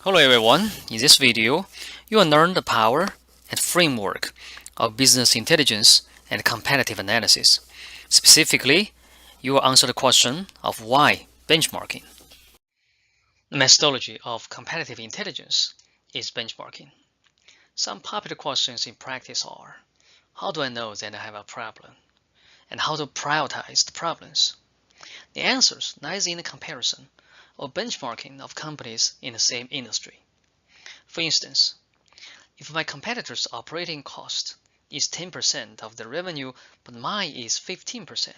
Hello everyone, in this video, you will learn the power and framework of business intelligence and competitive analysis. Specifically, you will answer the question of why benchmarking. The methodology of competitive intelligence is benchmarking. Some popular questions in practice are, how do I know that I have a problem? And how to prioritize the problems? The answers lies in the comparison or benchmarking of companies in the same industry. For instance, if my competitor's operating cost is 10% of the revenue but mine is 15%,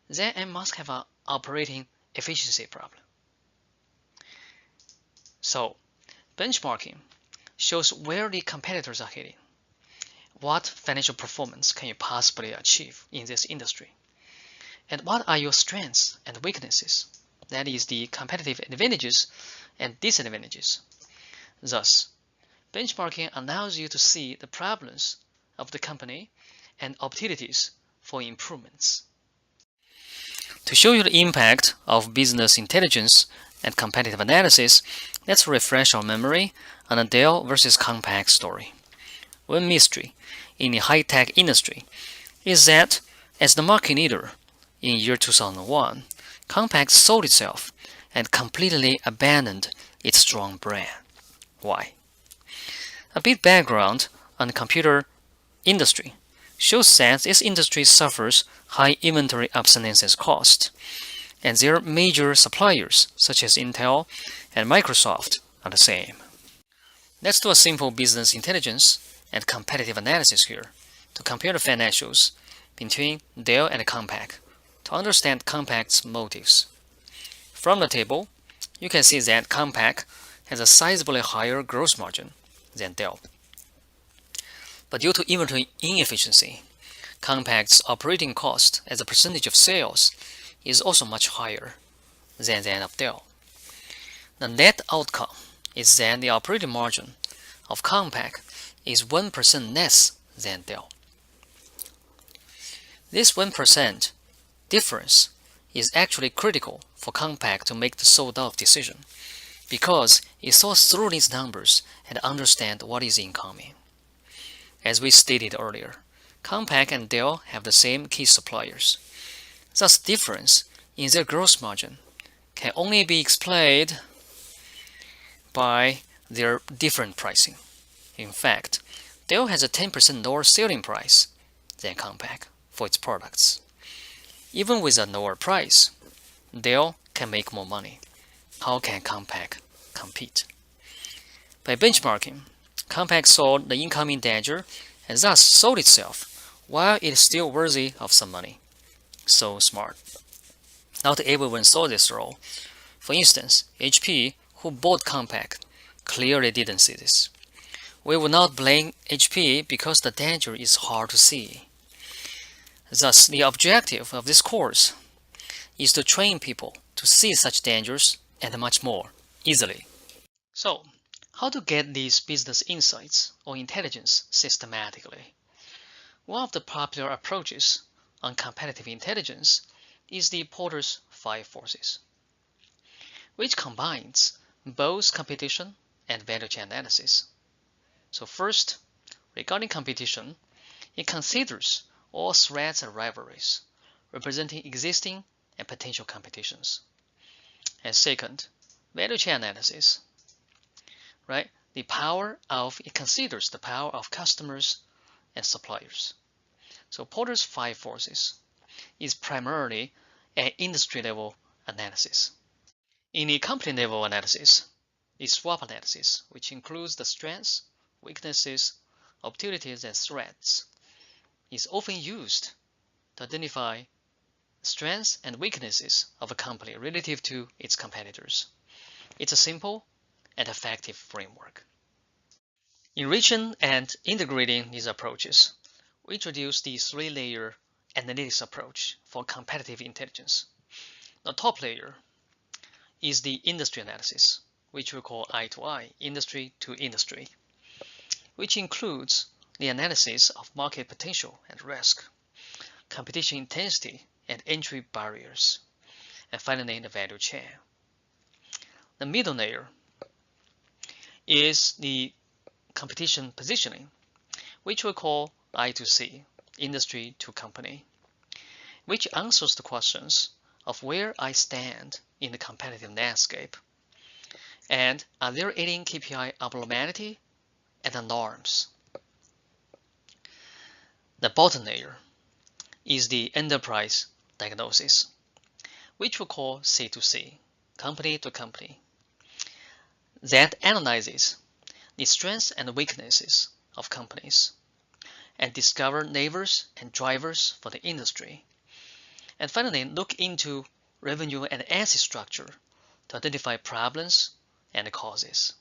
then I must have an operating efficiency problem. So, benchmarking shows where the competitors are hitting. What financial performance can you possibly achieve in this industry? And what are your strengths and weaknesses? That is the competitive advantages and disadvantages. Thus, benchmarking allows you to see the problems of the company and opportunities for improvements. To show you the impact of business intelligence and competitive analysis, let's refresh our memory on the Dell versus Compaq story. One mystery in the high-tech industry is that as the market leader in year 2001, Compaq sold itself and completely abandoned its strong brand. Why? A bit background on the computer industry shows that this industry suffers high inventory obsolescence cost, and their major suppliers such as Intel and Microsoft are the same. Let's do a simple business intelligence and competitive analysis here to compare the financials between Dell and Compaq to understand Compaq's motives. From the table, you can see that Compaq has a sizably higher gross margin than Dell. But due to inventory inefficiency, Compaq's operating cost as a percentage of sales is also much higher than that of Dell. The net outcome is that the operating margin of Compaq is 1% less than Dell. This 1% difference is actually critical for Compaq to make the sold-off decision because it saw through these numbers and understand what is incoming. As we stated earlier, Compaq and Dell have the same key suppliers. Thus, difference in their gross margin can only be explained by their different pricing. In fact, Dell has a 10% lower selling price than Compaq for its products. Even with a lower price, Dell can make more money. How can Compaq compete? By benchmarking, Compaq saw the incoming danger and thus sold itself while it is still worthy of some money. So smart. Not everyone saw this role. For instance, HP, who bought Compaq, clearly didn't see this. We will not blame HP because the danger is hard to see. Thus, the objective of this course is to train people to see such dangers and much more easily. So, how to get these business insights or intelligence systematically? One of the popular approaches on competitive intelligence is the Porter's 5 forces, which combines both competition and value chain analysis. So first, regarding competition, it considers all threats and rivalries, representing existing and potential competitions. And second, value chain analysis, right? It considers the power of customers and suppliers. So Porter's 5 forces is primarily an industry-level analysis. In the company-level analysis, is SWOT analysis, which includes the strengths, weaknesses, opportunities, and threats, is often used to identify strengths and weaknesses of a company relative to its competitors. It's a simple and effective framework. Enriching and integrating these approaches, we introduce the 3-layer analytics approach for competitive intelligence. The top layer is the industry analysis, which we call eye-to-eye, industry to industry, which includes the analysis of market potential and risk, competition intensity and entry barriers, and finally the value chain. The middle layer is the competition positioning, which we call I2C, industry to company, which answers the questions of where I stand in the competitive landscape, and are there any KPI abnormality and the norms. The bottom layer is the enterprise diagnosis, which we call C2C, company to company, that analyzes the strengths and weaknesses of companies and discover levers and drivers for the industry, and finally look into revenue and asset structure to identify problems and causes.